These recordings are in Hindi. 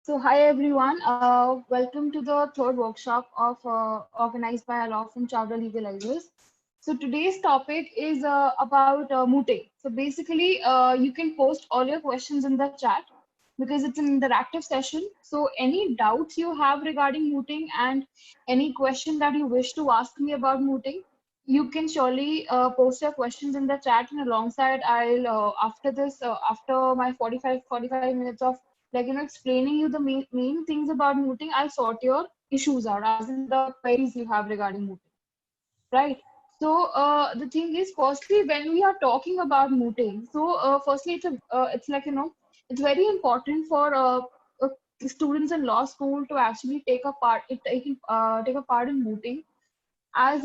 So, hi everyone. Welcome to the third workshop of organized by a law firm Chawla Legalizers. So today's topic is about mooting. So basically, you can post all your questions in the chat because it's an interactive session. So any doubts you have regarding mooting and any question that you wish to ask me about mooting, you can surely post your questions in the chat, and alongside I'll after this after my 45 minutes of explaining you the main things about mooting, I'll sort your issues out, as in the queries you have regarding mooting, right? So the thing is, firstly, when we are talking about mooting, so firstly it's it's very important for uh, students in law school to actually take a part in mooting, as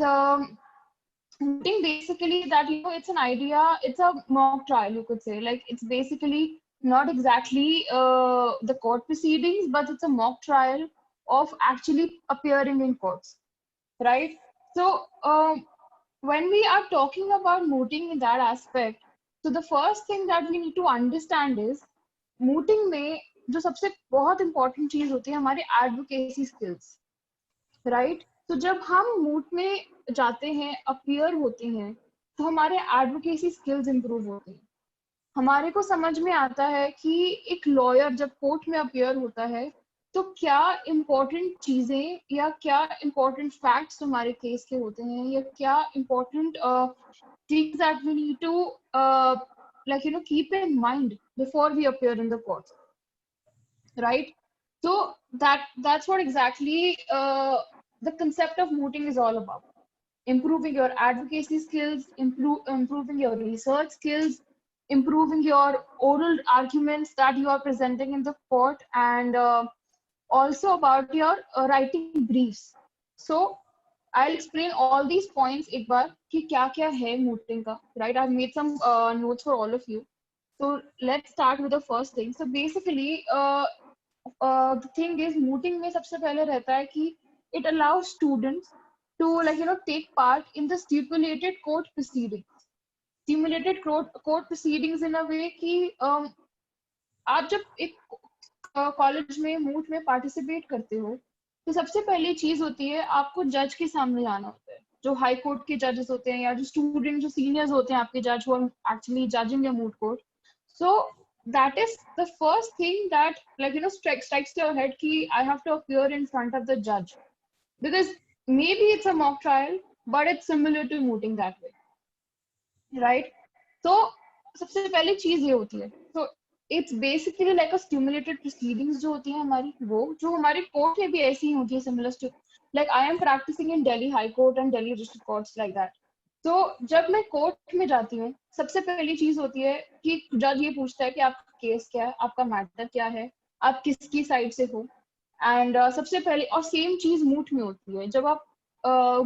mooting basically that it's an idea, it's a mock trial, you could say. Like, it's basically not exactly the court proceedings, but it's a mock trial of actually appearing in courts, right? So when we are talking about mooting in that aspect, so the first thing that we need to understand is mooting में जो सबसे बहुत important चीज होती है हमारी advocacy skills, राइट? तो जब हम मूट में जाते हैं, अपीयर होते हैं, तो हमारे एडवोकेसी स्किल्स इंप्रूव होते हैं। हमारे को समझ में आता है कि एक लॉयर जब कोर्ट में अपीयर होता है, तो क्या इम्पोर्टेंट चीजें या क्या इम्पोर्टेंट फैक्ट्स हमारे केस के होते हैं, या क्या important things that we need to keep in mind before we appear in the court, right? So that's what exactly the concept of mooting is all about. Improving your advocacy skills, improving your research skills, improving your oral arguments that you are presenting in the court, and also about your writing briefs. So I'll explain all these points एक बार कि क्या क्या है mooting का, right? I've made some notes for all of you. So let's start with the first thing. So basically, the thing is, mooting में सबसे पहले रहता है कि it allows students to take part in the stipulated court proceedings. Stimulated court proceedings in a way कि आप जब एक कॉलेज में मूट में पार्टिसिपेट करते हो, तो सबसे पहली चीज होती है आपको जज के सामने जाना होता है, जो हाई कोर्ट के जजेस होते हैं, या जो स्टूडेंट जो सीनियर्स होते हैं आपके जज, वो actually judging the moot court. So that is the first thing that strikes to your head ki I have to appear in front of the judge, because maybe it's a mock trial, but it's similar to mooting that way, right? So सबसे पहली चीज ये होती है. So it's basically like a stimulated proceedings जो होती है हमारी, वो जो हमारे कोर्ट में भी ऐसी ही होती है, similar to like I am practicing in Delhi High Court and Delhi District Courts like that. तो जब मैं कोर्ट में जाती हूँ, सबसे पहली चीज होती है कि जज ये पूछता है कि आपका केस क्या है, आपका मैटर क्या है, आप किसकी साइड से हो. एंड सबसे पहले, और सेम चीज मूट में होती है. जब आप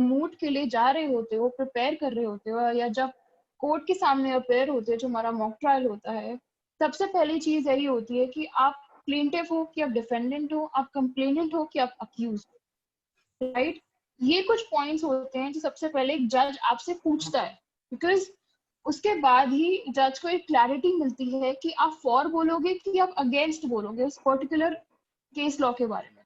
मूट के लिए जा रहे होते हो, प्रिपेयर कर रहे होते हो, या जब कोर्ट के सामने अपेयर होते हो, जो हमारा मॉक ट्रायल होता है, सबसे पहली चीज यही होती है कि आप प्लेंटिफ हो कि आप डिफेंडेंट हो, आप कंप्लेनेंट हो कि आप अक्यूज, राइट? ये कुछ पॉइंट्स होते हैं जो सबसे पहले एक जज आपसे पूछता है, बिकॉज उसके बाद ही जज को एक क्लैरिटी मिलती है कि आप फॉर बोलोगे कि आप अगेंस्ट बोलोगे उस पर्टिकुलर केस लॉ के बारे में.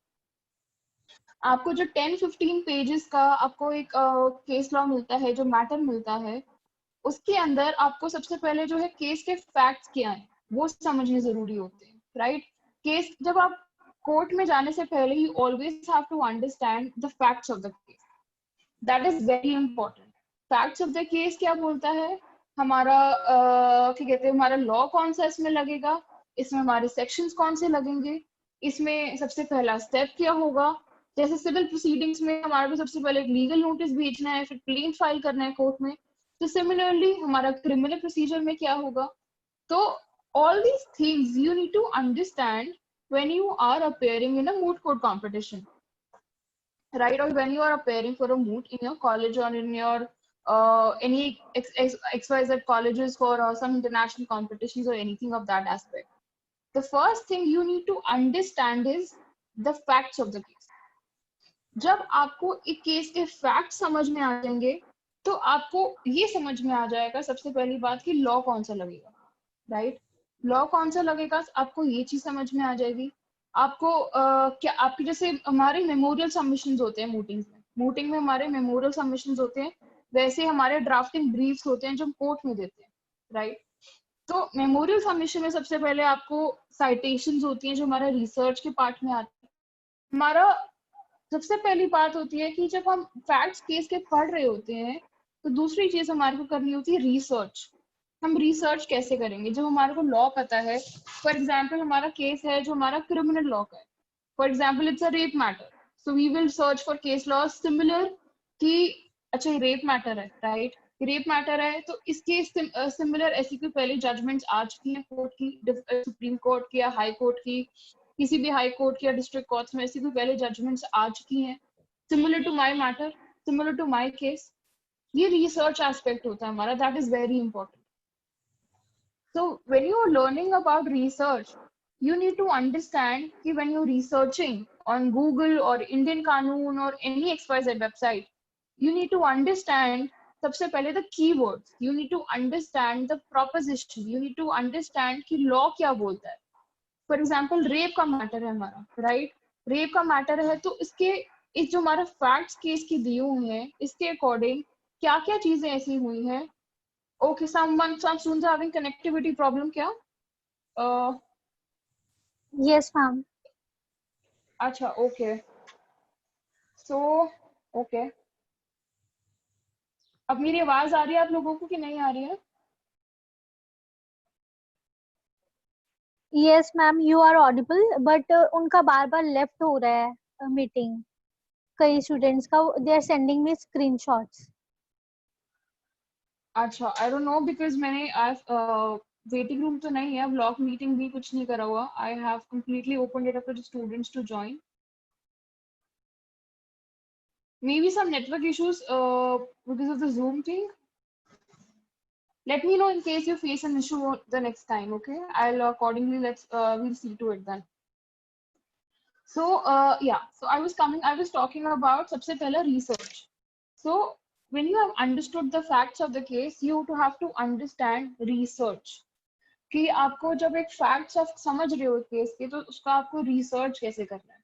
आपको जो 10-15 पेजेस का आपको एक केस लॉ मिलता है, जो मैटर मिलता है, उसके अंदर आपको सबसे पहले जो है केस के फैक्ट्स क्या हैं वो समझने जरूरी होते हैं, राइट? केस जब आप कोर्ट में जाने से पहले you always have to understand the facts of the case. That is very important. Facts of the case क्या बोलता है, हमारा क्या कहते हैं, हमारा लॉ कौन सा इसमें लगेगा, इसमें हमारे सेक्शंस कौन से लगेंगे, इसमें सबसे पहला स्टेप क्या होगा. जैसे सिविल प्रोसीडिंग्स में हमारे को सबसे पहले एक लीगल नोटिस भेजना है, फिर प्लेंट फाइल करना है कोर्ट में. तो सिमिलरली हमारा क्रिमिनल प्रोसीजर में क्या होगा. तो all these things you need to understand when you are appearing in a moot court competition, right? Or when you are appearing for a moot in your college or in your any XYZ colleges for some international competitions or anything of that aspect. The first thing you need to understand is the facts of the case. जब आपको एक केस के फैक्ट समझ में आ जाएंगे, तो आपको ये समझ में आ जाएगा सबसे पहली बात कि लॉ कौन सा लगेगा, राइट? लॉ कौन सा लगेगा, आपको ये चीज समझ में आ जाएगी. आपको क्या आपके जैसे हमारे मेमोरियल सबमिशंस होते हैं मूटिंग में हमारे मेमोरियल सबमिशंस होते हैं, वैसे हमारे ड्राफ्टिंग ब्रीफ्स होते हैं जो हम कोर्ट में देते हैं, राइट। तो मेमोरियल सबमिशन में सबसे पहले आपको साइटेशंस होती हैं जो हमारा रिसर्च के पार्ट में आती है। हमारा सबसे पहली बात होती है कि जब हम फैक्ट्स केस के पढ़ रहे होते हैं तो दूसरी चीज हमारे को करनी होती है रिसर्च। हम रिसर्च कैसे करेंगे जब हमारे को लॉ पता है। फॉर एग्जाम्पल हमारा केस है जो हमारा क्रिमिनल लॉ का है, for example it's a rape matter, so we will search for case law similar कि अच्छा ये रेप मैटर है, राइट, रेप मैटर है तो इसके सिमिलर ऐसी कोई पहले जजमेंट्स आ चुकी हैं कोर्ट की, सुप्रीम कोर्ट की या हाई कोर्ट की, किसी भी हाई कोर्ट की या डिस्ट्रिक्ट कोर्ट्स में ऐसी कोई पहले जजमेंट्स आ चुकी हैं similar to my matter, similar to my case. ये रिसर्च एस्पेक्ट होता है हमारा, that is very important. So when you are learning about research, you need to understand that when you're researching on Google or Indian Qanun or any XYZ website, you need to understand सबसे पहले the keywords, you need to understand the proposition, you need to understand कि law क्या बोलता है। For example, रेप का मैटर है हमारा, राइट, रेप का मैटर है तो इसके इस जो हमारा फैक्ट्स केस की दिए हुए हैं इसके अकॉर्डिंग क्या क्या चीजें ऐसी हुई हैं। Okay, some students are having connectivity problem क्या? Yes, ma'am. अच्छा, okay. So, okay. अब मेरी आवाज आ रही है आप लोगों को कि नहीं आ रही है? Yes, ma'am. You are audible, but उनका बार बार लेफ्ट हो रहा है मीटिंग। कई स्टूडेंट्स का they are sending me screenshots. अच्छा, I don't know because मैंने वेटिंग रूम तो नहीं है, ब्लॉक मीटिंग भी कुछ नहीं करा हुआ। I have completely opened it up to the students to join. Maybe some network issues because of the Zoom thing. Let me know in case you face an issue the next time, okay? I'll accordingly we'll see to it then. So yeah, so I was talking about सबसे पहला research. So when you have understood the facts of the case, you have to understand research. कि आपको जब एक facts of समझ रहे हो केस के तो उसका आपको research कैसे करना है।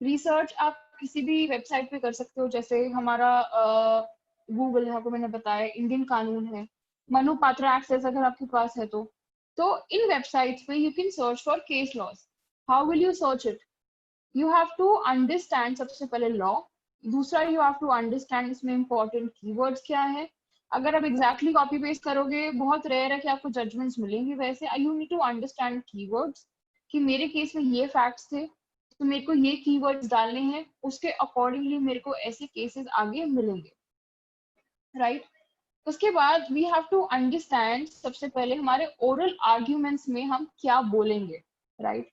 रिसर्च आप किसी भी वेबसाइट पे कर सकते हो, जैसे हमारा गूगल है, आपको मैंने बताया, इंडियन कानून है, मनु पात्रा एक्सेस अगर आपके पास है तो इन वेबसाइट्स पे you can search for case laws. How will you search it? You have to understand सबसे पहले लॉ, दूसरा यू हैव टू अंडरस्टैंड इसमें इंपॉर्टेंट कीवर्ड्स क्या है। अगर आप एग्जैक्टली कॉपी पेस्ट करोगे बहुत रेयर है कि आपको जजमेंट्स मिलेंगे, वैसे you need to understand keywords कि मेरे केस में ये फैक्ट्स थे तो मेरे को ये कीवर्ड्स डालने हैं, उसके अकॉर्डिंगली मेरे को ऐसे केसेस आगे मिलेंगे, राइट। उसके बाद वी हैव टू अंडरस्टैंड सबसे पहले हमारे ओरल आर्ग्यूमेंट्स में हम क्या बोलेंगे, right.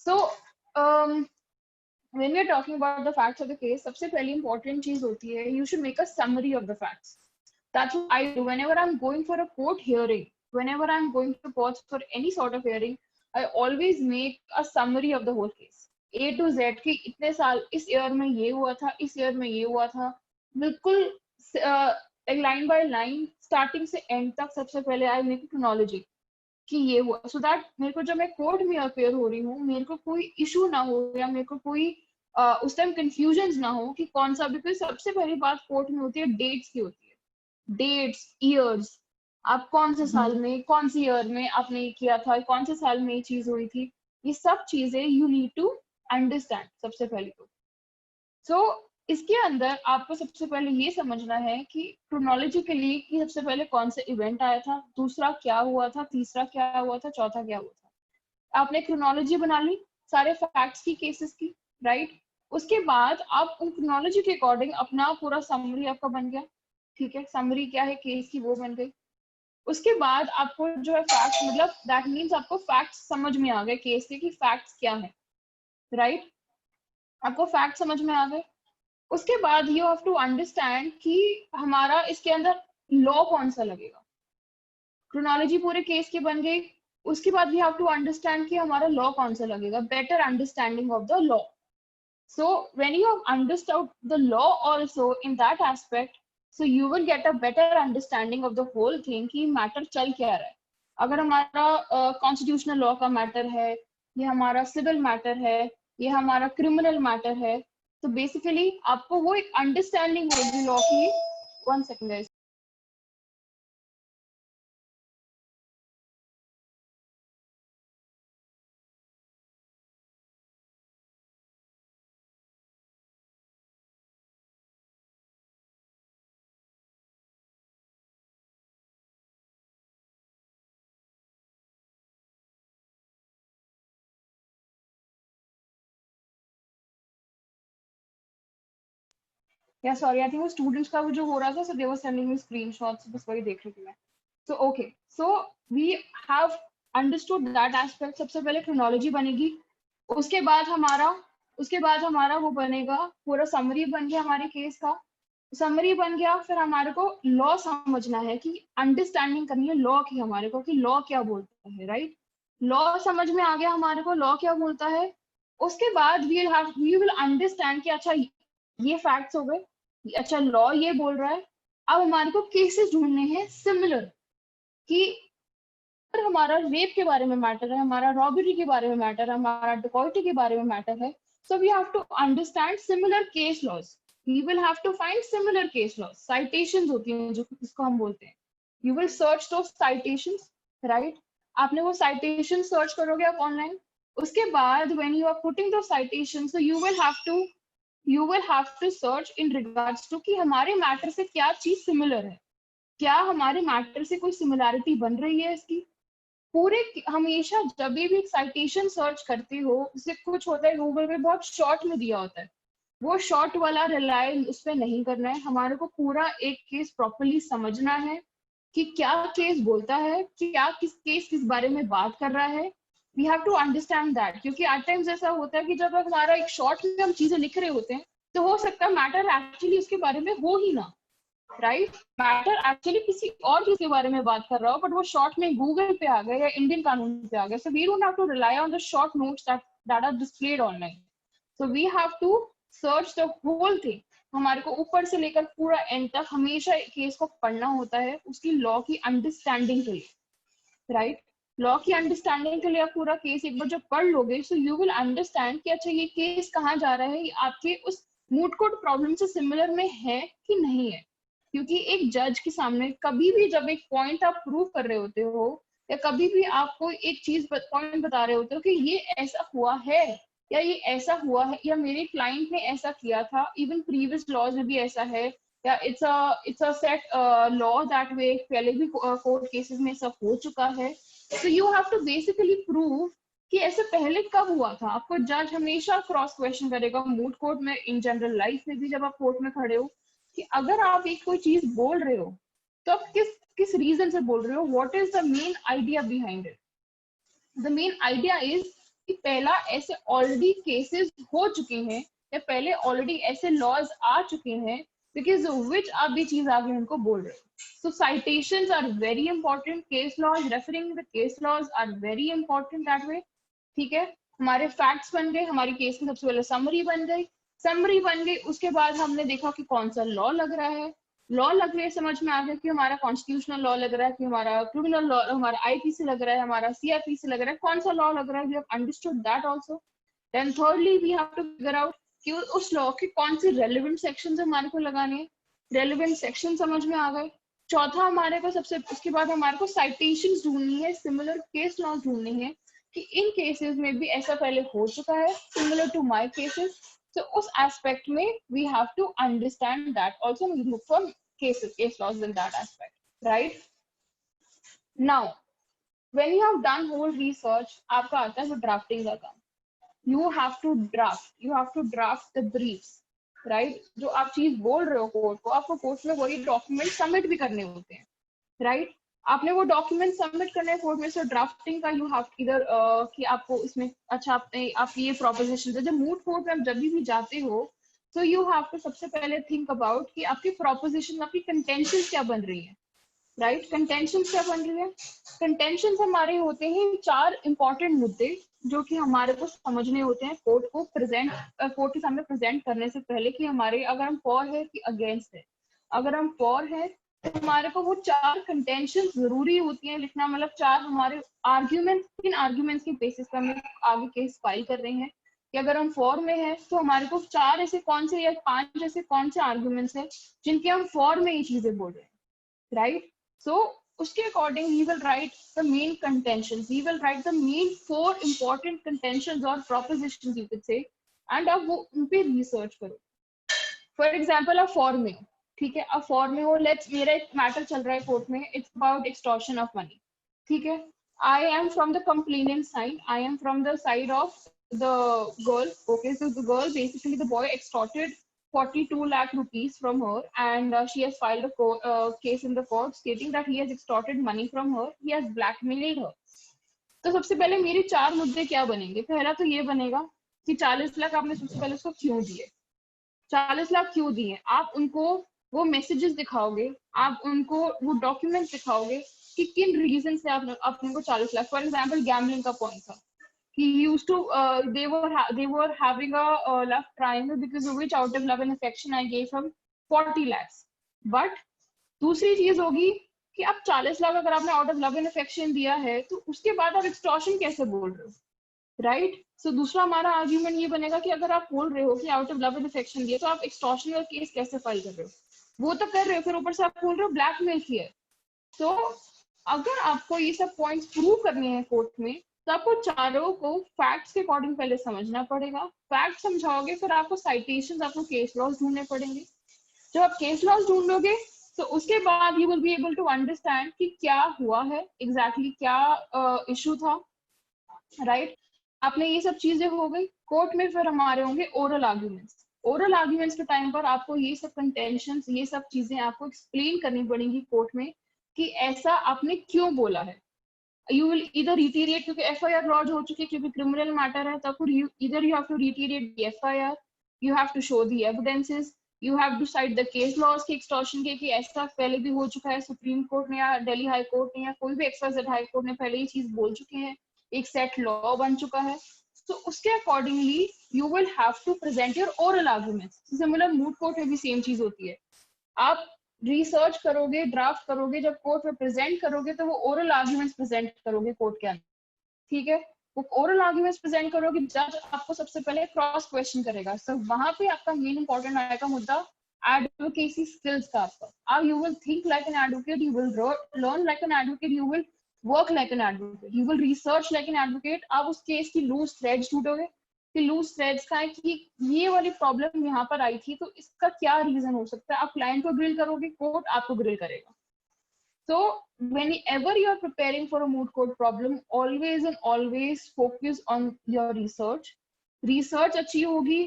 So when we are talking about the facts of the case, सबसे पहली important चीज होती है you should make a summary of the facts. That's what I do whenever I'm going for a court hearing, whenever I'm going to court for any sort of hearing, I always make a summary of the whole case, A to Z कि इतने साल इस ईयर में ये हुआ था, इस ईयर में ये हुआ था, बिल्कुल लाइन बाय लाइन स्टार्टिंग से एंड तक सबसे पहले आई मेक क्रोनोलॉजी कि ये हुआ, सो दैट मेरे को जब मैं कोर्ट में अपेयर हो रही हूँ मेरे को कोई इशू ना हो या मेरे को कोई उस टाइम कंफ्यूजन ना हो कि कौन सा, बिकॉज सबसे पहली बात कोर्ट में होती है डेट्स की होती है, डेट्स, ईयर्स, आप कौन से साल में कौन सी ईयर में आपने ये किया था, कौन से साल में ये चीज हुई थी, ये सब चीजें यू नीड टू अंडरस्टैंड सबसे पहले तो। सो इसके अंदर आपको सबसे पहले ये समझना है कि क्रोनोलॉजिकली कि सबसे पहले कौन सा इवेंट आया था, दूसरा क्या हुआ था, तीसरा क्या हुआ था, चौथा क्या हुआ था। आपने क्रोनोलॉजी बना ली सारे फैक्ट्स की, केसेस की, राइट। उसके बाद आप उन क्रोनोलॉजी के अकॉर्डिंग अपना पूरा समरी आपका बन गया, ठीक है, समरी क्या है केस की वो बन गई। उसके बाद आपको जो है फैक्ट्स, मतलब दैट मीन्स आपको फैक्ट्स समझ में आ गए केस के कि फैक्ट्स क्या है, राइट, आपको फैक्ट समझ में आ गए। उसके बाद यू हैव टू अंडरस्टैंड कि हमारा इसके अंदर लॉ कौन सा लगेगा। क्रोनोलॉजी पूरे केस की बन गई, उसके बाद वी हैव टू अंडरस्टैंड कि हमारा लॉ कौन सा लगेगा, better understanding of the law. So when you have understood the law also in that aspect, so you will get a better understanding of the whole thing कि मैटर चल क्या रहा है। अगर हमारा कॉन्स्टिट्यूशनल लॉ का मैटर है ये हमारा सिविल मैटर है, ये हमारा क्रिमिनल मैटर है। तो बेसिकली आपको वो एक अंडरस्टैंडिंग होगी लॉ की। 1 सेकंड गाइस। या सॉरी, आई थिंक वो स्टूडेंट्स का वो जो हो रहा था, सो दे वर सेंडिंग मी स्क्रीनशॉट्स, बस वही देख रही थी मैं। So okay, so we have understood that aspect. सबसे पहले क्रोनोलॉजी बनेगी, उसके बाद हमारा वो बनेगा, पूरा समरी बन गया हमारे केस का। समरी बन गया, फिर हमारे को लॉ समझना है कि अंडरस्टैंडिंग करनी है लॉ की हमारे को, कि लॉ क्या बोलता है, राइट। लॉ समझ में आ गया हमारे को, लॉ क्या बोलता है। उसके बाद वी विल अंडरस्टैंड कि अच्छा ये फैक्ट्स हो गए, अच्छा लॉ ये बोल रहा है। अब हमारे को केसेस ढूंढने हैं सिमिलर, कि अगर हमारा रेप के बारे में मैटर है, हमारा रॉबरी के बारे में मैटर है, हमारा डिकॉइटी के बारे में मैटर है, so we have to understand similar case laws. We will have to find similar case laws. Citations होती हैं जो इसको हम बोलते हैं, you will search those citations, right. आपने वो साइटेशन सर्च करोगे आप ऑनलाइन। उसके बाद when you are putting those citations, so you will have to search in regards to कि हमारे मैटर से क्या चीज सिमिलर है, क्या हमारे मैटर से कोई सिमिलैरिटी बन रही है इसकी। पूरे हमेशा जब भी एक साइटेशन सर्च करते हो, उससे कुछ होता है गूगल पे बहुत शॉर्ट में दिया होता है, वो शॉर्ट वाला रिलाय उस पर नहीं करना है। हमारे को पूरा एक केस प्रॉपरली समझना है कि क्या केस बोलता है, क्या किस बारे में बात कर रहा है। We have to understand that, क्योंकि एट टाइम्स ऐसा होता है कि जब हमारा एक शॉर्ट में हम चीजें लिख रहे होते हैं, तो हो सकता है मैटर एक्चुअली उसके बारे में हो ही ना, राइट। मैटर एक्चुअली किसी और चीज के बारे में बात कर रहा हो, बट वो शॉर्ट में गूगल पे आ गया या इंडियन कानून पे आ गया। So we don't have to rely on the short notes that are displayed online. So we have to search the whole thing. हमारे को ऊपर से लेकर पूरा एंड तक हमेशा केस को पढ़ना होता है, उसकी लॉ की अंडरस्टैंडिंग के लिए, राइट। लॉ की अंडरस्टैंडिंग के लिए आप पूरा केस एक बार जब पढ़ लोगे, सो यू विल अंडरस्टैंड कि अच्छा ये केस कहाँ जा रहा है, ये आपके उस मूड कोड प्रॉब्लम से सिमिलर में है कि नहीं है। क्योंकि एक जज के सामने कभी भी जब एक पॉइंट आप प्रूव कर रहे होते हो, या कभी भी आपको एक चीज पॉइंट बता रहे होते हो कि ये ऐसा हुआ है, या ये ऐसा हुआ है, या मेरे क्लाइंट ने ऐसा किया था, इवन प्रीवियस लॉज में भी ऐसा है, या it's a set law that way, पहले भी कोर्ट केसेस में सब हो चुका है। तो you have to basically prove कि ऐसे पहले कब हुआ था। आपको जज हमेशा क्रॉस क्वेश्चन करेगा, मूड कोर्ट में, इन जनरल लाइफ में भी, जब आप कोर्ट में खड़े हो, कि अगर आप एक कोई चीज बोल रहे हो, तो आप किस रीजन से बोल रहे हो, what is the main idea behind it. The main idea is कि पहला ऐसे ऑलरेडी केसेस हो चुके हैं, या पहले ऑलरेडी ऐसे लॉज आ चुके हैं, बिकॉज विच आप भी चीज आगे उनको बोल रहे हो। So citations are very important, case laws, referring the case laws are very important that way. ठीक है, हमारे फैक्ट्स बन गए, हमारी केस में सबसे पहले समरी बन गई। समरी बन गई, उसके बाद हमने देखा कि कौन सा लॉ लग रहा है। लॉ लग रहे समझ में आ गया कि हमारा कॉन्स्टिट्यूशनल लॉ लग रहा है, कि हमारा क्रिमिनल लॉ, हमारा आईपीसी लग रहा है, हमारा सीआरपीसी लग रहा है, कौन सा लॉ लग रहा है। We have understood that also. Then thirdly we have to figure out कि उस लॉ के कौन से रेलिवेंट सेक्शंस हमारे को लगाने हैं। रेलिवेंट सेक्शन समझ में आ गए। चौथा हमारे को सबसे, उसके बाद हमारे को साइटेशंस ढूंढनी है, सिमिलर केस लॉज ढूंढनी है, कि इन केसेस में भी ऐसा पहले हो चुका है, similar to my cases. So उस aspect में we have to understand that also, we look for case laws in that aspect, right? Now when you have done whole research, आपका आता है वो drafting का काम। you have to draft the briefs, right? जो आप चीज बोल रहे हो कोर्ट को, आपको कोर्ट में वही डॉक्यूमेंट सबमिट भी करने होते हैं, राइट। आपने वो डॉक्यूमेंट सबमिट करना है कोर्ट में, सो ड्राफ्टिंग का यू हैव इधर कि आपको इसमें, अच्छा आप ये प्रोपोजिशन, जब मूड कोर्ट में आप जब भी जाते हो, तो यू हैव टू सबसे पहले थिंक अबाउट कि आपकी प्रोपोजिशन, आपकी कंटेंशन क्या बन रही है, राइट। कंटेंशन क्या बन रही है। कंटेंशन हमारे होते हैं 4 इंपॉर्टेंट मुद्दे, जो कि हमारे को समझने होते हैं कोर्ट को प्रेजेंट, कोर्ट के सामने प्रेजेंट करने से पहले, कि हमारे, अगर हम फॉर है कि अगेंस्ट है। अगर हम फॉर है हमारे को वो 4 कंटेंशन जरूरी होती हैं लिखना, मतलब 4 हमारे आर्ग्यूमेंट, इन आर्ग्यूमेंट्स के बेसिस पर हम आगे केस फाइल कर रहे हैं कि अगर हम फॉर में है तो हमारे को 4 ऐसे कौन से या 5 ऐसे कौन से आर्ग्यूमेंट्स हैं जिनके हम फॉर में ये चीजें बोल रहे हैं, राइट? सो उसके according he will write the main contentions, he will write the main 4 important contentions or propositions you could say, and आप वो उन पे रिसर्च करो। फॉर एग्जाम्पल आप फॉर में हो, ठीक है, अब फॉर में हो, लेट्स मेरा एक मैटर चल रहा है कोर्ट में, it's about extortion of money, ठीक है। I am from the complainant side, I am from the side of the girl, okay, so the girl, basically the boy extorted 42 lakh rupees from her, and she has filed a case in the court stating that he has extorted money from her, he has blackmailed her। तो सबसे पहले मेरे 4 मुद्दे क्या बनेंगे? पहला तो ये बनेगा कि 40 लाख आपने सबसे पहले उसको क्यों दिए, 40 लाख क्यों दिए, आप उनको वो मैसेजेस दिखाओगे, आप उनको वो डॉक्यूमेंट्स दिखाओगे कि किन रीजन से आप उनको 40 लाख, फॉर एग्जांपल गैम्बलिंग का पॉइंट था कि used to they were having a love triangle because of which out of love and affection I gave him 40 lakhs, but दूसरी चीज होगी कि अब 40 लाख अगर आपने out of love and affection दिया है तो उसके बाद आप एक्सटॉर्शन कैसे बोल रहे हो, राइट? सो दूसरा हमारा आर्ग्यूमेंट ये बनेगा कि अगर आप बोल रहे हो कि out of love and affection दिया तो आप एक्सटॉर्शन का केस कैसे फाइल कर रहे हो? वो तो कर रहे हो, फिर ऊपर से आप बोल रहे हो ब्लैकमेल किया है। तो अगर आपको ये सब पॉइंट्स प्रूव करने हैं कोर्ट में तो आपको चारों को फैक्ट्स के अकॉर्डिंग पहले समझना पड़ेगा, फैक्ट समझाओगे फिर आपको साइटेशंस, आपको केस लॉज ढूंढने पड़ेंगे। जब आप केस लॉज ढूंढोगे तो उसके बाद you will be able to understand कि क्या हुआ है, एग्जैक्टली क्या इशू था, राइट? आपने ये सब चीजें हो गई कोर्ट में, फिर हमारे होंगे ओरल आर्ग्यूमेंट्स। ओरल आर्ग्यूमेंट्स के टाइम पर आपको ये सब कंटेंशंस, ये सब चीजें आपको एक्सप्लेन करनी पड़ेंगी कोर्ट में कि ऐसा आपने क्यों बोला है। यू विल इधर रिटीरिएट, क्योंकि एफआईआर लॉन्च हो चुकी है, क्योंकि क्रिमिनल मैटर है, तब इधर you have to reiterate the FIR, you have to show the evidences, you have to cite the case laws के एक्सटॉर्शन के कि ऐसा पहले भी हो चुका है, सुप्रीम कोर्ट ने या दिल्ली हाई कोर्ट ने या कोई भी एक्सवाइजेड हाई कोर्ट ने पहले ये चीज बोल चुके हैं, एक सेट लॉ बन चुका है। तो उसके accordingly you will have to present your oral arguments. Similar moot court में भी सेम चीज होती है, आप रिसर्च करोगे, ड्राफ्ट करोगे, जब कोर्ट में प्रेजेंट करोगे तो वो ओरल आर्ग्यूमेंट्स प्रेजेंट करोगे कोर्ट के अंदर, ठीक है। वो ओरल आर्ग्यूमेंट्स प्रेजेंट करोगे, जज आपको सबसे पहले क्रॉस क्वेश्चन करेगा, तो वहां पे आपका मेन इंपॉर्टेंट आएगा मुद्दा एडवोकेसी स्किल्स का आपका। You will think like an advocate, you will learn like an advocate, you will work like an advocate, you will research like an advocate. आप उस केस की लूज थ्रेड्स ढूंढोगे कि लूज थ्रेड्स का है कि ये वाली प्रॉब्लम यहाँ पर आई थी तो इसका क्या रीजन हो सकता है। आप क्लाइंट को ग्रिल करोगे, कोर्ट आपको ग्रिल करेगा। So whenever you are preparing for a moot court problem, always and always focus on your research. Research अच्छी होगी,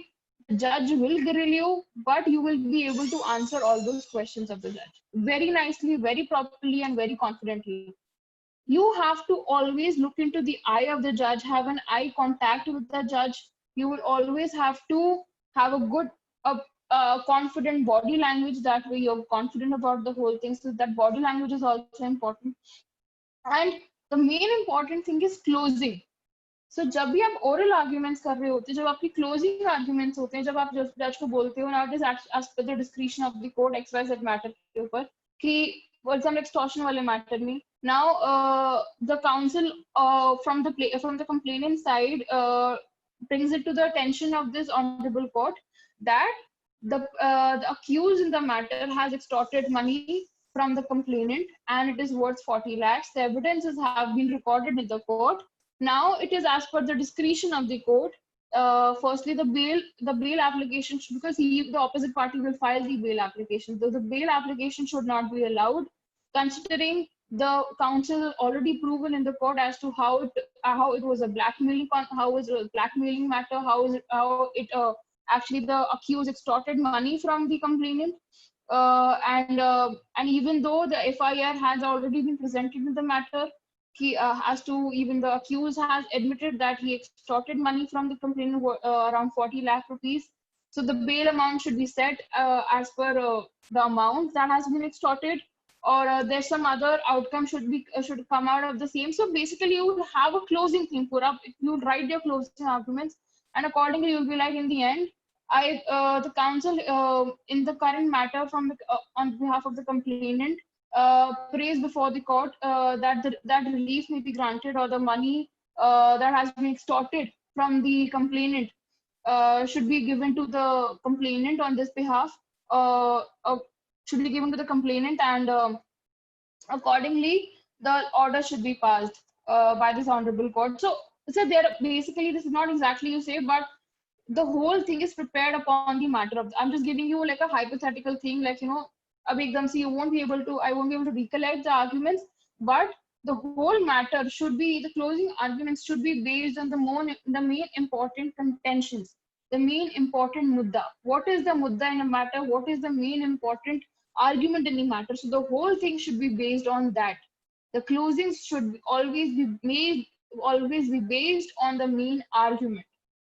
judge will grill you, but you will be able to answer all those questions of the judge very nicely, very properly, and very confidently. You have to always look into the eye of the judge, have an eye contact with the judge. You will always have to have a good confident body language, that way you're confident about the whole thing, so that body language is also important. And the main important thing is closing. So जब भी आप oral arguments कर रहे होते हैं, जब आपकी closing arguments होते हैं, जब आप जज को बोलते हो now it is as per the discretion of the court XYZ matter के ऊपर कि for example extortion वाले matter में, now the counsel from the complainant side brings it to the attention of this honorable court that the accused in the matter has extorted money from the complainant and it is worth 40 lakhs. The evidences have been recorded in the court. Now it is as per the discretion of the court. Firstly, the bail application, because the opposite party will file the bail application. So the bail application should not be allowed, considering the counsel already proven in the court as to how it was a blackmailing, how is a blackmailing matter, how it actually the accused extorted money from the complainant. And even though the FIR has already been presented in the matter, as to even the accused has admitted that he extorted money from the complainant around 40 lakh rupees. So the bail amount should be set as per the amount that has been extorted, or there's some other outcome should come out of the same. So basically you will have a closing thing, Purab. You will write your closing arguments, and accordingly you'll be like, in the end, the council in the current matter from the, on behalf of the complainant prays before the court that relief may be granted, or the money that has been extorted from the complainant should be given to the complainant on this behalf, should be given to the complainant, and accordingly the order should be passed by this honorable court. So there basically, this is not exactly you say, but the whole thing is prepared upon the matter of, I'm just giving you like a hypothetical thing, like, you know, ab ekdam se you won't be able to, I won't be able to recollect the arguments, but the whole matter should be, the closing arguments should be based on the main important contentions, the main important mudda. What is the mudda in a matter? What is the main important argument in the matter? So the whole thing should be based on that. The closings should always be based on the main argument.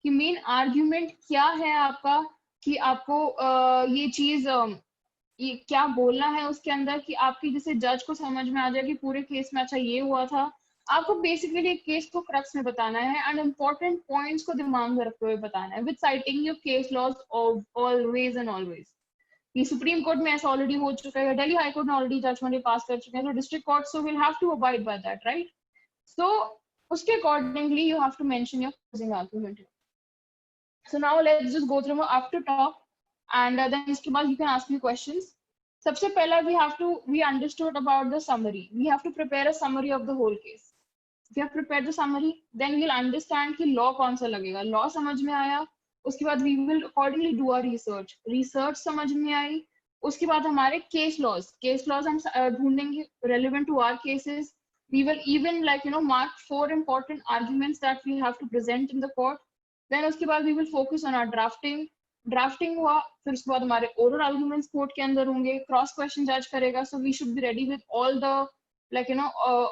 कि मेन आर्ग्यूमेंट क्या है आपका, कि आपको ये चीज ये क्या बोलना है उसके अंदर, कि आपकी जैसे जज को समझ में आ जाए कि पूरे केस में अच्छा ये हुआ था। आपको बेसिकली केस को क्रक्स में बताना है एंड इम्पोर्टेंट पॉइंट्स को दिमाग में रखते हुए बताना है with citing your case laws always and always. ये सुप्रीम कोर्ट में ऐसा ऑलरेडी हो चुका है, दिल्ली हाई कोर्ट ने ऑलरेडी जजमेंट पास कर चुके हैं, तो district court so will have to abide by that, right? So उसके accordingly you have to mention your closing argument. So now let's just go through my after talk, and then इसके बाद you can ask me questions. सबसे पहला we understood about the summary. We have to prepare a summary of the whole case. If you have prepared the summary, then we'll understand कि law कौन सा लगेगा. Law समझ में आया, उसके बाद we will accordingly do our research. Research समझ में आई, उसके बाद हमारे case laws हम ढूंढेंगे relevant to our cases. We will even mark 4 important arguments that we have to present in the court. Then उसके बाद we will focus on our drafting हुआ, फिर उसके बाद हमारे oral arguments कोर्ट के अंदर होंगे, cross question judge करेगा, so we should be ready with all the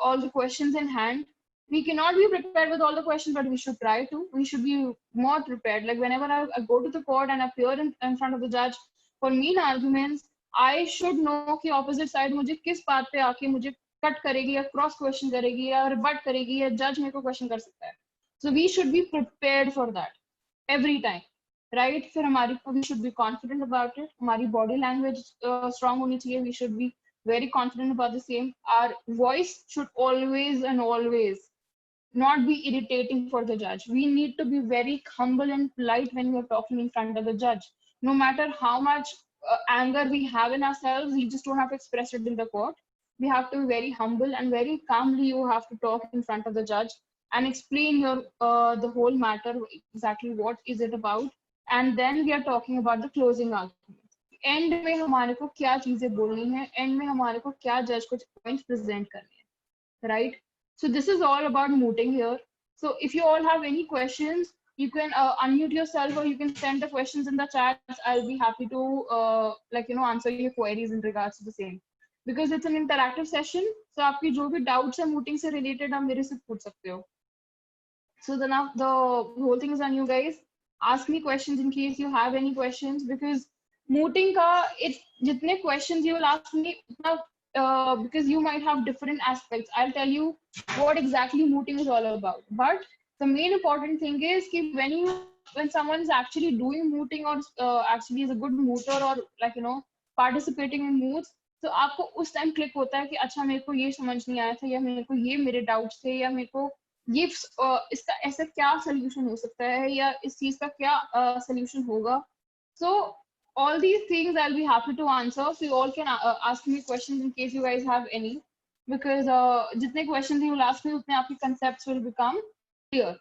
all the questions in hand. We cannot be prepared with all the questions, but we should try to. We should be more prepared. Like whenever I go to the court and appear in front of the judge for main arguments, I should know कि opposite side मुझे किस बात पे आके मुझे cut करेगी या cross question करेगी या rebut करेगी या judge मेरे को question कर सकता है. So we should be prepared for that every time, right? फिर हमारी we should be confident about it. हमारी body language strong होनी चाहिए. We should be very confident about the same. Our voice should always and always not be irritating for the judge. We need to be very humble and polite when we are talking in front of the judge. No matter how much anger we have in ourselves, we just don't have to express it in the court. We have to be very humble and very calmly you have to talk in front of the judge and explain your the whole matter, exactly what is it about, and then we are talking about the closing argument. End में हमारे को क्या चीजें बोलनी है, end में हमारे को क्या जज को points present करने हैं, right? So this is all about mooting here. So if you all have any questions, you can unmute yourself or you can send the questions in the chat. I'll be happy to answer your queries in regards to the same. Because it's an interactive session, so आपकी जो भी doubts है mooting से related आप मेरे से पूछ सकते हो. So now the whole thing is on you guys. Ask me questions in case you have any questions, because mooting ka it's jitne questions you will ask me because you might have different aspects. I'll tell you what exactly mooting is all about. But the main important thing is when someone is actually doing mooting or actually is a good mooter or participating in moots, तो आपको उस टाइम क्लिक होता है कि अच्छा मेरे को ये समझ नहीं आया था, या मेरे को ये मेरे डाउट्स थे, या मेरे को ये इसका ऐसा क्या सॉल्यूशन हो सकता है, या इस चीज का क्या सॉल्यूशन होगा. So all these things I'll be happy to answer. So you all can ask me questions in case you guys have any, because जितने questions you will ask me उतने आपके concepts will become clear.